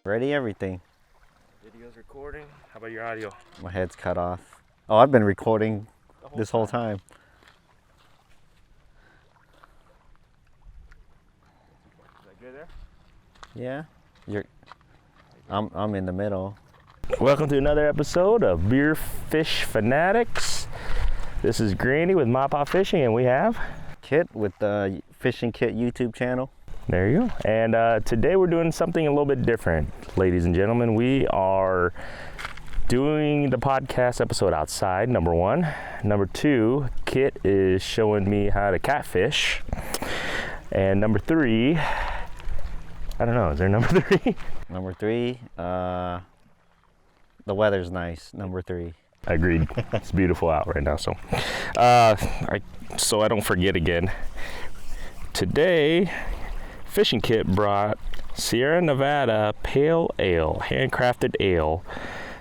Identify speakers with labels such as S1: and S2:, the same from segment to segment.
S1: Ready everything.
S2: Video's recording. How about your audio?
S1: My head's cut off. Oh, I've been recording this whole time.
S2: Is that good there?
S1: Yeah. I'm in the middle.
S2: Welcome to another episode of Beer Fish Fanatics. This is Granny with MaPop Fishing, and we have
S1: Kith with the Fishing Kit YouTube channel.
S2: There you go. And today we're doing something a little bit different, ladies and gentlemen. We are doing the podcast episode outside, number one. Number two, Kit is showing me how to catfish. And number three, I don't know, is there number three?
S1: Number three, the weather's nice. Number three.
S2: Agreed. It's beautiful out right now. So I don't forget again. Today, Fishing Kit brought Sierra Nevada Pale Ale, handcrafted ale.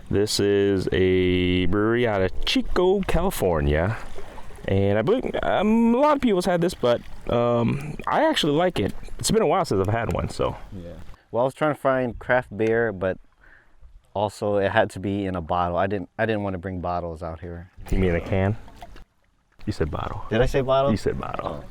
S2: This is a brewery out of Chico, California. And I believe a lot of people's had this, but I actually like it. It's been a while since I've had one, so.
S1: Yeah. Well, I was trying to find craft beer, but also it had to be in a bottle. I didn't want to bring bottles out here.
S2: You mean a can? You said bottle.
S1: Did I say bottle?
S2: You said bottle.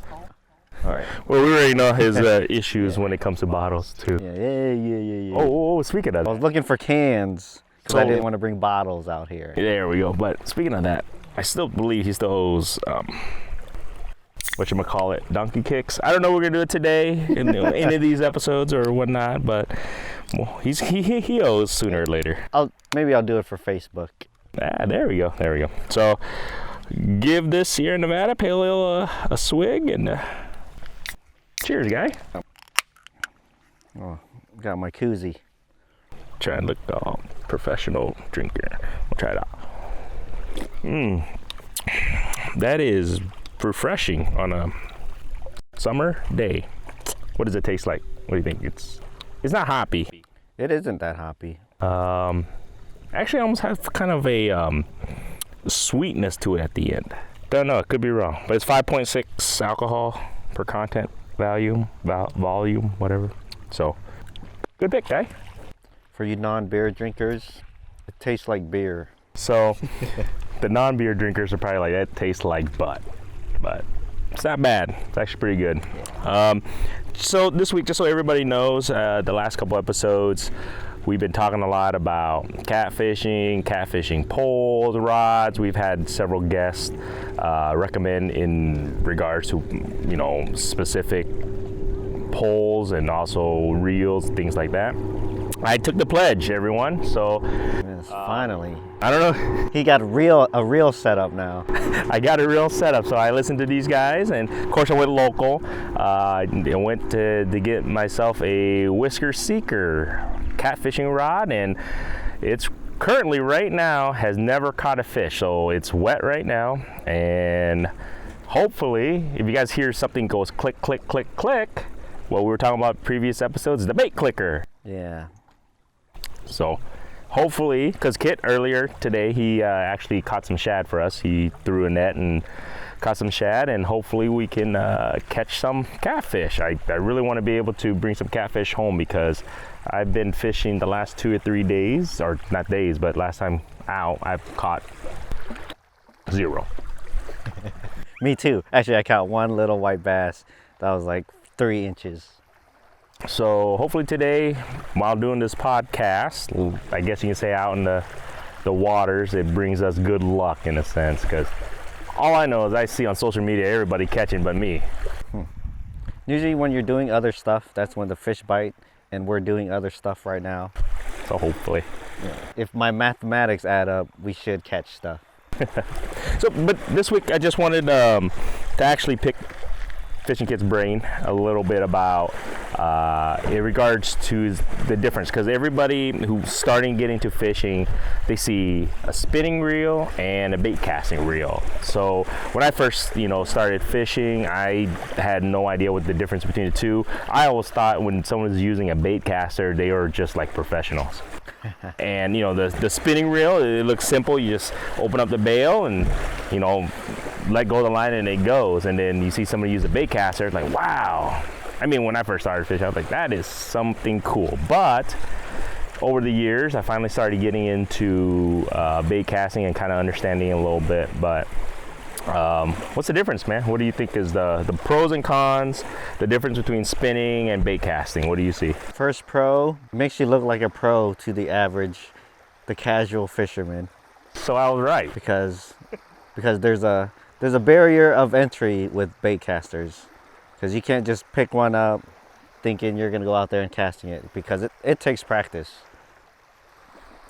S1: All right.
S2: Well, we already know his issues when it comes to bottles, too.
S1: Yeah.
S2: Oh, speaking of
S1: I
S2: that.
S1: was looking for cans because I
S2: So-
S1: didn't want to bring bottles out here.
S2: There we go. But speaking of that, I still believe he still owes, whatchamacallit, donkey kicks. I don't know what we're going to do it today in any of these episodes or whatnot, but well, he owes sooner or later.
S1: Maybe I'll do it for Facebook.
S2: There we go. So give this Sierra Nevada Pale Ale a swig and cheers, guy.
S1: Oh, got my koozie.
S2: Try and look professional drinker. We'll try it out. That is refreshing on a summer day. What does it taste like? What do you think? It's not hoppy.
S1: It isn't that hoppy.
S2: Actually, I almost have kind of a sweetness to it at the end. Don't know. It could be wrong, but it's 5.6 alcohol per content volume, whatever. So, good pick, guy.
S1: For you non-beer drinkers, it tastes like beer.
S2: So, the non-beer drinkers are probably like, that tastes like butt. But it's not bad. It's actually pretty good. So this week, just so everybody knows, the last couple episodes, we've been talking a lot about catfishing poles, rods. We've had several guests recommend in regards to, specific poles and also reels, things like that. I took the pledge, everyone. So
S1: Yes, finally.
S2: I don't know.
S1: He got a real setup now.
S2: I got a real setup, so I listened to these guys, and of course I went local. I went to get myself a Whisker Seeker catfishing rod, and it's currently right now has never caught a fish, so it's wet right now. And hopefully, if you guys hear something goes click, click, click, click, what we were talking about previous episodes is the bait clicker.
S1: Yeah.
S2: So hopefully, because Kit earlier today, he actually caught some shad for us. He threw a net and caught some shad, and hopefully we can catch some catfish. I really want to be able to bring some catfish home because I've been fishing the last 2 or 3 days, or not days, but last time out, I've caught 0.
S1: Me too. Actually, I caught one little white bass that was like 3 inches.
S2: So hopefully today, while doing this podcast, I guess you can say out in the waters, it brings us good luck in a sense, because all I know is I see on social media everybody catching but me.
S1: Usually when you're doing other stuff, that's when the fish bite, and we're doing other stuff right now.
S2: So hopefully.
S1: If my mathematics add up, we should catch stuff.
S2: But this week I just wanted to actually pick Fishing Kit's brain a little bit about in regards to the difference, because everybody who's starting getting to fishing, they see a spinning reel and a bait casting reel. So when I first started fishing, I had no idea what the difference between the two. I always thought when someone was using a bait caster, they were just like professionals. And the spinning reel, it looks simple. You just open up the bail and let go of the line and it goes. And then you see somebody use a bait caster, it's like, wow. I mean, when I first started fishing, I was like, that is something cool. But over the years, I finally started getting into bait casting and kind of understanding it a little bit. But what's the difference, man? What do you think is the pros and cons, the difference between spinning and bait casting? What do you see?
S1: First pro makes you look like a pro to the casual fisherman,
S2: So I was right.
S1: because there's a barrier of entry with bait casters, because you can't just pick one up thinking you're gonna go out there and casting it, because it takes practice.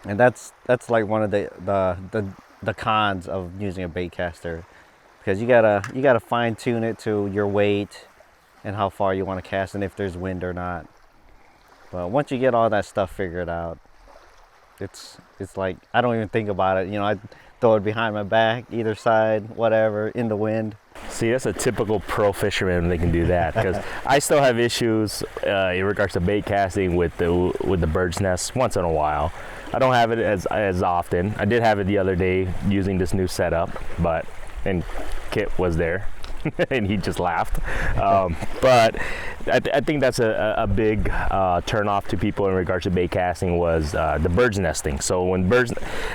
S1: And that's like one of the cons of using a bait caster, because you gotta fine tune it to your weight and how far you want to cast and if there's wind or not. But once you get all that stuff figured out, it's like I don't even think about it. You know, I throw it behind my back, either side, whatever, in the wind.
S2: See, that's a typical pro fisherman. They can do that, because I still have issues in regards to bait casting with the bird's nest once in a while. I don't have it as often. I did have it the other day using this new setup, and Kith was there and he just laughed. But I think that's a big turn off to people in regards to bait casting was the bird's nesting. So when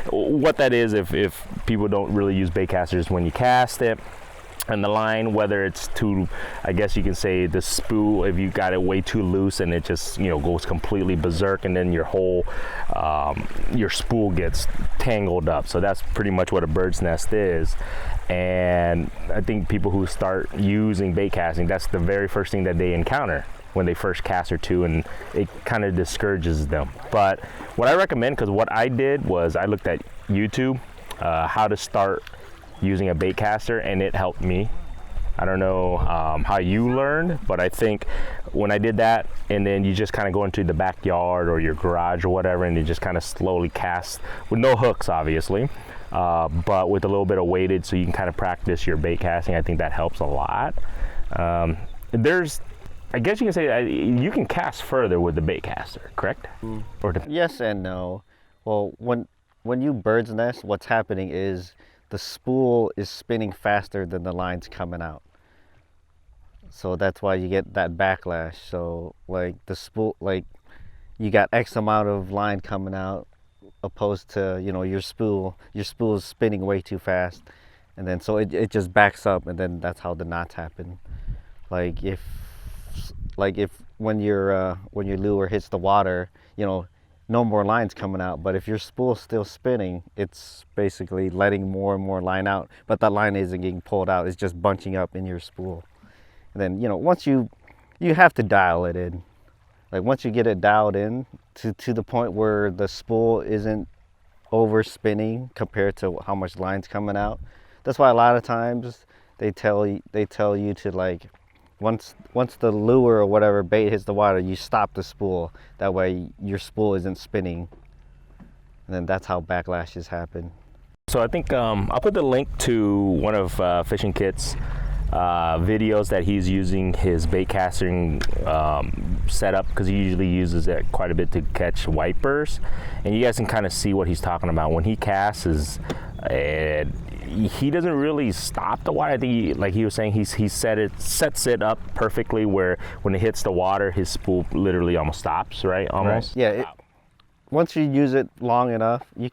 S2: what that is, if people don't really use bait casters, when you cast it, and the line, whether it's too, I guess you can say the spool, if you got it way too loose and it just, you know, goes completely berserk, and then your whole, your spool gets tangled up. So that's pretty much what a bird's nest is. And I think people who start using bait casting, that's the very first thing that they encounter when they first cast or two, and it kind of discourages them. But what I recommend, because what I did was I looked at YouTube, how to start using a bait caster, and it helped me. I don't know how you learned, but I think when I did that, and then you just kind of go into the backyard or your garage or whatever, and you just kind of slowly cast with no hooks, obviously, but with a little bit of weighted, so you can kind of practice your bait casting. I think that helps a lot. I guess you can say you can cast further with the bait caster, correct? Or
S1: Yes and no. Well, when you bird's nest, what's happening is the spool is spinning faster than the line's coming out. So that's why you get that backlash. So like the spool, like you got X amount of line coming out, opposed to, you know, your spool is spinning way too fast. And then so it just backs up, and then that's how the knots happen. Like if when your lure hits the water, you know, no more lines coming out, but if your spool's still spinning, it's basically letting more and more line out, but that line isn't getting pulled out, it's just bunching up in your spool. And then, you know, once you have to dial it in. Like once you get it dialed in to the point where the spool isn't over spinning compared to how much line's coming out. That's why a lot of times they tell you to, like, once the lure or whatever bait hits the water, you stop the spool. That way your spool isn't spinning. And then that's how backlashes happen.
S2: So I think I'll put the link to one of Fishing Kith's videos that he's using his bait casting setup, because he usually uses it quite a bit to catch wipers. And you guys can kind of see what he's talking about. When he casts, he doesn't really stop the water. I think, like he was saying, he sets it up perfectly where when it hits the water, his spool literally almost stops, right? Almost.
S1: Right. Yeah. Once you use it long enough, you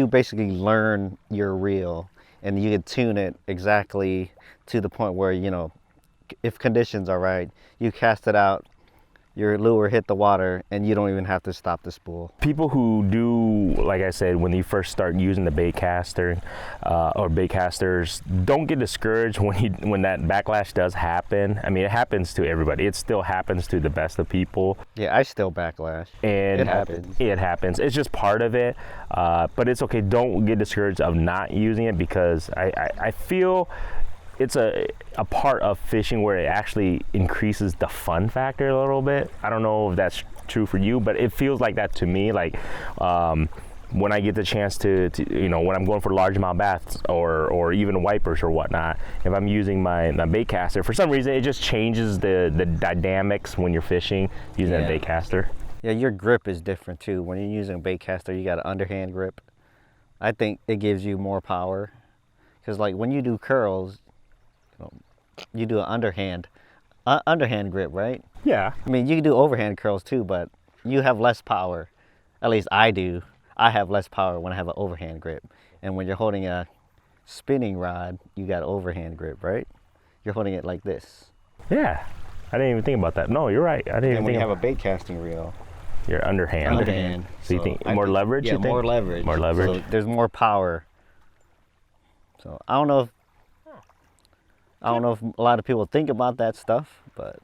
S1: basically learn your reel, and you can tune it exactly to the point where, you know, if conditions are right, you cast it out, your lure hit the water, and you don't even have to stop the spool.
S2: People who do, like I said, when you first start using the bait caster or bait casters, don't get discouraged when that backlash does happen. I mean, it happens to everybody. It still happens to the best of people.
S1: Yeah, I still backlash.
S2: And
S1: it happens.
S2: It happens. It's just part of it. But it's okay. Don't get discouraged of not using it, because I feel it's a part of fishing where it actually increases the fun factor a little bit. I don't know if that's true for you, but it feels like that to me. Like when I get the chance to you know, when I'm going for largemouth bass or even wipers or whatnot, if I'm using my bait caster, for some reason it just changes the dynamics when you're fishing using a bait caster.
S1: Yeah, your grip is different too. When you're using a bait caster, you got an underhand grip. I think it gives you more power, because like when you do curls, you do an underhand grip, right?
S2: Yeah.
S1: I mean, you can do overhand curls too, but you have less power. At least I do. I have less power when I have an overhand grip. And when you're holding a spinning rod, you got overhand grip, right? You're holding it like this.
S2: Yeah, I didn't even think about that. No, you're right. I didn't even
S1: And when
S2: think
S1: you
S2: about
S1: have a bait casting reel,
S2: your underhand.
S1: underhand.
S2: So you think more leverage?
S1: Yeah,
S2: you think?
S1: more leverage.
S2: More leverage.
S1: So there's more power. So I don't know if a lot of people think about that stuff, but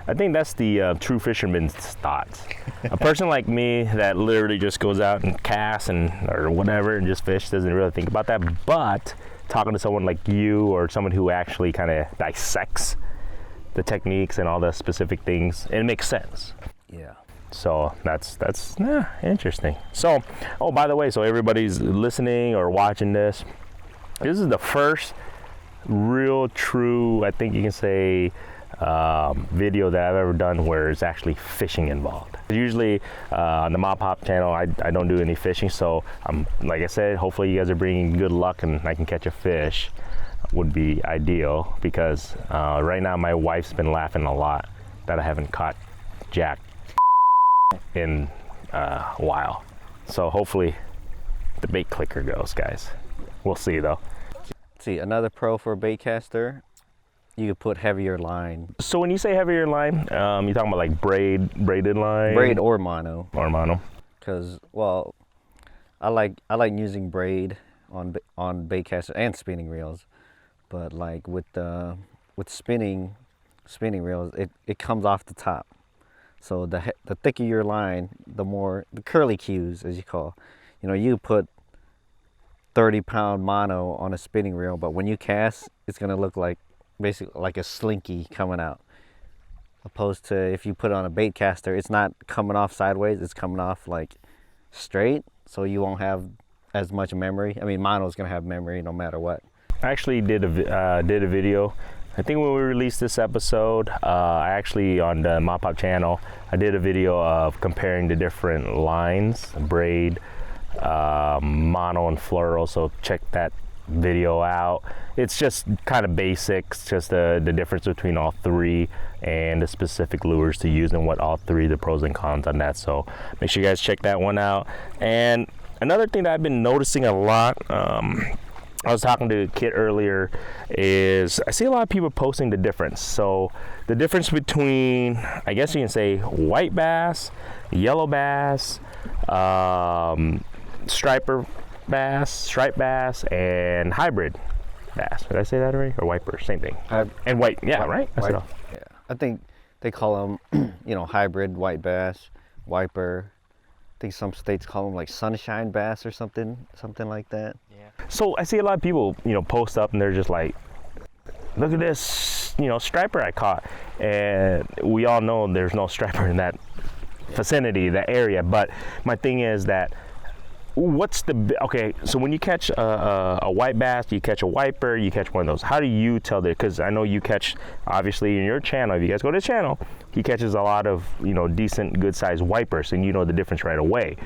S2: I think that's the true fisherman's thoughts. A person like me that literally just goes out and casts or whatever and just fish doesn't really think about that. But talking to someone like you or someone who actually kind of dissects the techniques and all the specific things, it makes sense.
S1: yeah.
S2: So that's interesting. So, oh, by the way, so everybody's listening or watching this, this is the first real true, I think you can say, video that I've ever done where it's actually fishing involved. Usually on the MaPop channel, I don't do any fishing, so like I said, hopefully you guys are bringing good luck and I can catch a fish. Would be ideal, because right now my wife's been laughing a lot that I haven't caught jack in a while. So hopefully the bait clicker goes, guys. We'll see though.
S1: See, another pro for a bait caster, you could put heavier line.
S2: So when you say heavier line, you're talking about like braided line?
S1: Braid or mono.
S2: Or mono.
S1: Because, well, I like using braid on bait caster and spinning reels, but like with spinning reels, it comes off the top. So the thicker your line, the more the curly cues, as you call. You know, you put 30-pound mono on a spinning reel, but when you cast, it's gonna look like basically like a slinky coming out. Opposed to if you put it on a bait caster, it's not coming off sideways, it's coming off like straight, so you won't have as much memory. I mean, mono's gonna have memory no matter what.
S2: I actually did a video. I think when we released this episode, I actually on the MaPop channel, I did a video of comparing the different lines, braid, mono and fluoro, so check that video out. It's just kind of basics, just the difference between all three and the specific lures to use and what all three, the pros and cons on that. So make sure you guys check that one out. And another thing that I've been noticing a lot, I was talking to Kith earlier, is I see a lot of people posting the difference. So the difference between, I guess you can say, white bass, yellow bass, striper bass, striped bass, and hybrid bass. Did I say that right? Or wiper, same thing. And white, yeah, right?
S1: White, yeah. I think they call them, hybrid white bass, wiper. I think some states call them like sunshine bass or something like that.
S2: Yeah. So I see a lot of people, post up and they're just like, look at this, striper I caught. And we all know there's no striper in that vicinity, that area. But my thing is that, okay, so when you catch a white bass, you catch a wiper, you catch one of those, how do you tell that? Because I know you catch, obviously in your channel, if you guys go to the channel, he catches a lot of, decent, good sized wipers, and you know the difference right away.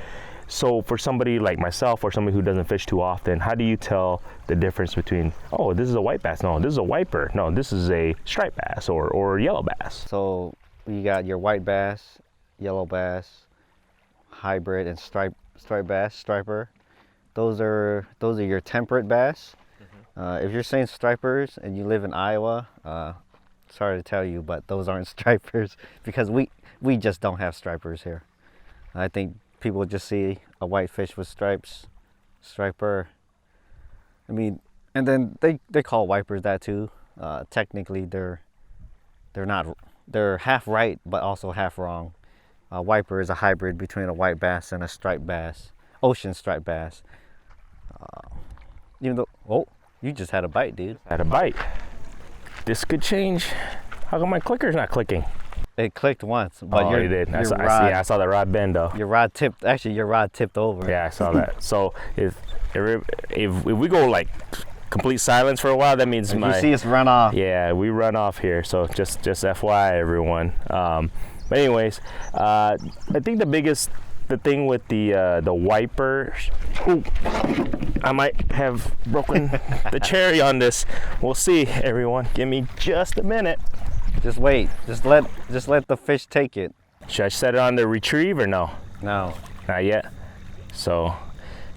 S2: So for somebody like myself or somebody who doesn't fish too often, how do you tell the difference between, oh, this is a white bass, no, this is a wiper, no, this is a striped bass or yellow bass?
S1: So you got your white bass, yellow bass, hybrid, and striped bass, striper. Those are your temperate bass. If you're saying stripers and you live in Iowa, sorry to tell you, but those aren't stripers, because we just don't have stripers here. I think people just see a white fish with stripes, striper. I mean, and then they call wipers that too. Technically, they're half right, but also half wrong. Wiper is a hybrid between a white bass and a striped bass, ocean striped bass. Even though, oh, you just had a bite, dude.
S2: Had a bite. This could change. How come my clicker's not clicking?
S1: It clicked once, but
S2: it did. I saw the rod bend though.
S1: Your rod tipped over.
S2: Yeah, I saw that. So if we go like complete silence for a while, that means
S1: you see us run off.
S2: Yeah, we run off here. So just FYI, everyone. But anyways, I think the thing with the wiper, I might have broken the cherry on this. We'll see, everyone. Give me just a minute.
S1: Just wait. Just let the fish take it.
S2: Should I set it on the retrieve or no?
S1: No.
S2: Not yet. So,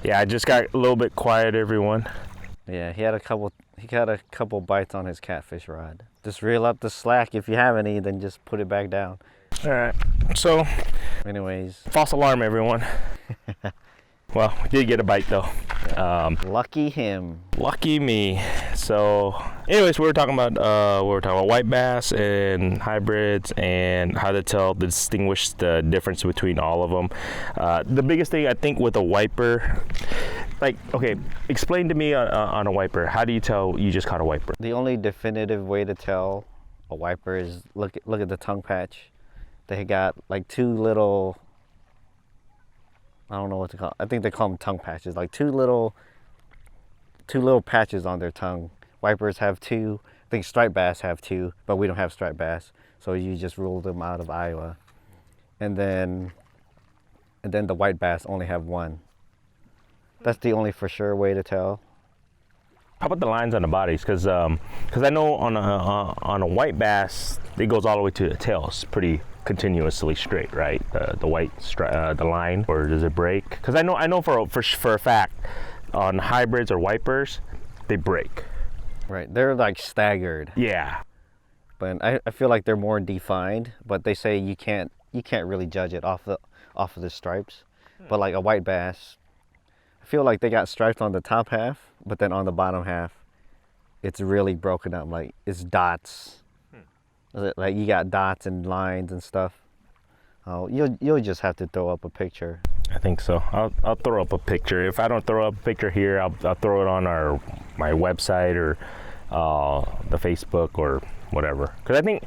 S2: yeah, I just got a little bit quiet, everyone.
S1: Yeah, he had a couple bites on his catfish rod. Just reel up the slack. If you have any, then just put it back down.
S2: All right. So,
S1: anyways,
S2: false alarm, everyone. Well, we did get a bite though.
S1: Lucky him.
S2: Lucky me. So, anyways, we were talking about white bass and hybrids and how to distinguish the difference between all of them. The biggest thing I think with a wiper, like, okay, explain to me on a wiper. How do you tell you just caught a wiper?
S1: The only definitive way to tell a wiper is look at the tongue patch. They got like two little, I don't know what to call. I think they call them tongue patches. Like two little patches on their tongue. Wipers have two. I think striped bass have two, but we don't have striped bass, so you just rule them out of Iowa. And then the white bass only have one. That's the only for sure way to tell.
S2: How about the lines on the bodies? Because I know on a white bass, it goes all the way to the tail. It's pretty continuously straight, right? The line, or does it break? Because I know for a fact on hybrids or wipers, they break.
S1: Right, they're like staggered.
S2: Yeah.
S1: But I feel like they're more defined. But they say you can't really judge it off of the stripes. But like a white bass, I feel like they got stripes on the top half, but then on the bottom half, it's really broken up. Like it's dots. Like you got dots and lines and stuff. Oh, you'll just have to throw up a picture.
S2: I think so. I'll throw up a picture. If I don't throw up a picture here, I'll throw it on my website or the Facebook or whatever. Because I think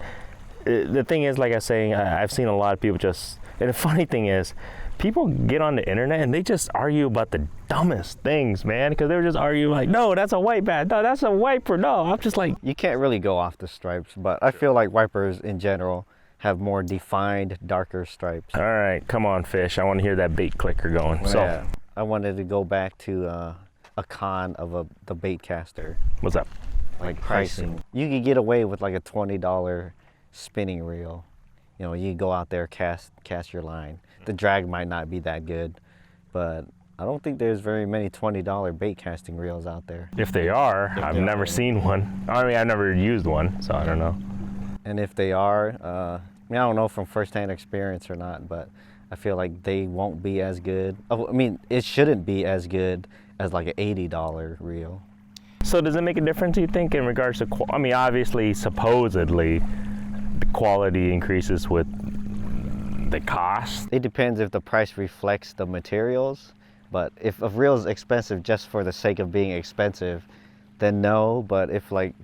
S2: the thing is, like I was saying, I've seen a lot of people just. And the funny thing is, people get on the internet and they just argue about the dumbest things, man. Because they're just arguing like, no, that's a white bass. No, that's a wiper. No, I'm just like.
S1: You can't really go off the stripes, but I feel like wipers in general have more defined, darker stripes.
S2: All right, come on, fish. I want to hear that bait clicker going. So,
S1: yeah, I wanted to go back to a con of the baitcaster.
S2: What's up?
S1: Like pricing. You could get away with like a $20 spinning reel. You know, you go out there, cast your line. The drag might not be that good, but I don't think there's very many $20 bait casting reels out there.
S2: If they are, I've never seen one. I mean, I've never used one, so I don't know.
S1: And if they are, I don't know from firsthand experience or not, but I feel like they won't be as good. Oh, I mean, it shouldn't be as good as like an $80 reel.
S2: So does it make a difference, you think, in regards to, I mean, obviously, supposedly, the quality increases with the cost?
S1: It depends if the price reflects the materials, but if a reel is expensive just for the sake of being expensive, then no. But if, like,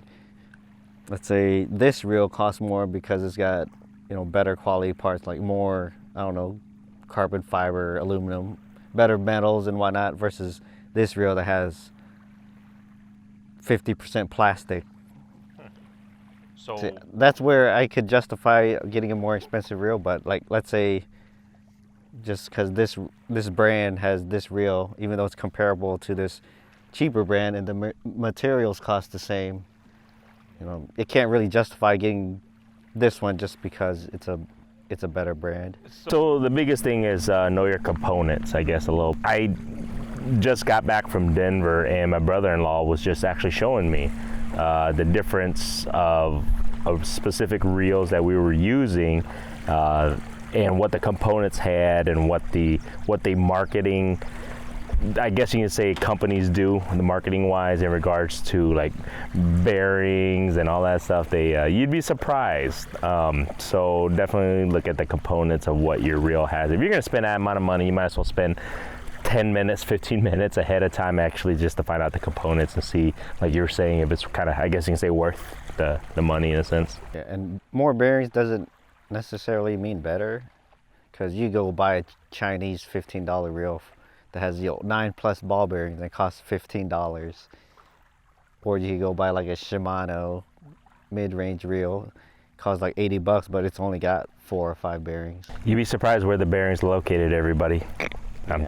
S1: let's say this reel costs more because it's got, you know, better quality parts, like more, I don't know, carbon fiber, aluminum, better metals and whatnot, versus this reel that has 50% plastic. So that's where I could justify getting a more expensive reel. But like, let's say, just because this brand has this reel, even though it's comparable to this cheaper brand and the materials cost the same, you know, it can't really justify getting this one just because it's a better brand.
S2: So the biggest thing is know your components, I guess, a little. I just got back from Denver and my brother-in-law was just actually showing me the difference of specific reels that we were using and what the components had and what the marketing, I guess you can say, companies do the marketing wise in regards to like bearings and all that stuff. You'd be surprised. So definitely look at the components of what your reel has. If you're gonna spend that amount of money, you might as well spend 10 minutes, 15 minutes ahead of time actually just to find out the components and see, like you were saying, if it's kind of, I guess you can say, worth the money in a sense.
S1: Yeah, and more bearings doesn't necessarily mean better, because you go buy a Chinese $15 reel that has, you know, 9+ ball bearings and it costs $15, or you go buy like a Shimano mid-range reel, costs like $80, but it's only got 4 or 5 bearings.
S2: You'd be surprised where the bearings located, everybody.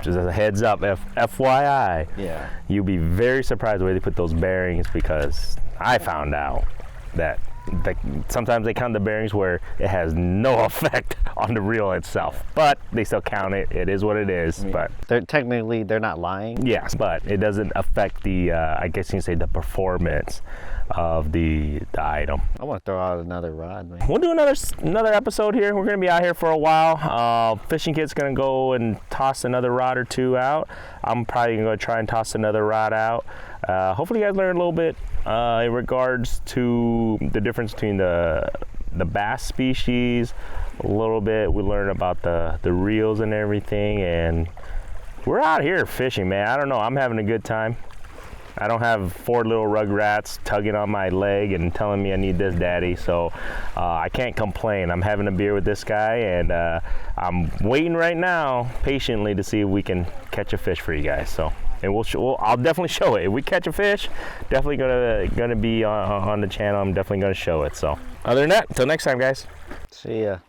S2: Just as a heads up, FYI.
S1: Yeah.
S2: You'll be very surprised where they put those bearings, because I found out that sometimes they count the bearings where it has no effect on the reel itself, but they still count it. It is what it is. But
S1: they're not lying.
S2: Yes, but it doesn't affect the I guess you can say the performance of the item.
S1: I want to throw out another rod, man.
S2: We'll do another episode here. We're gonna be out here for a while. Fishing Kit's gonna go and toss another rod or two out. I'm probably gonna try and toss another rod out. Hopefully you guys learn a little bit in regards to the difference between the bass species. A little bit we learn about the reels and everything, and we're out here fishing, man. I don't know, I'm having a good time. I don't have 4 little rugrats tugging on my leg and telling me I need this, daddy, so I can't complain. I'm having a beer with this guy, and I'm waiting right now patiently to see if we can catch a fish for you guys. So, and I'll definitely show it. If we catch a fish, definitely gonna be on the channel. I'm definitely gonna show it. So, other than that, until next time, guys.
S1: See ya.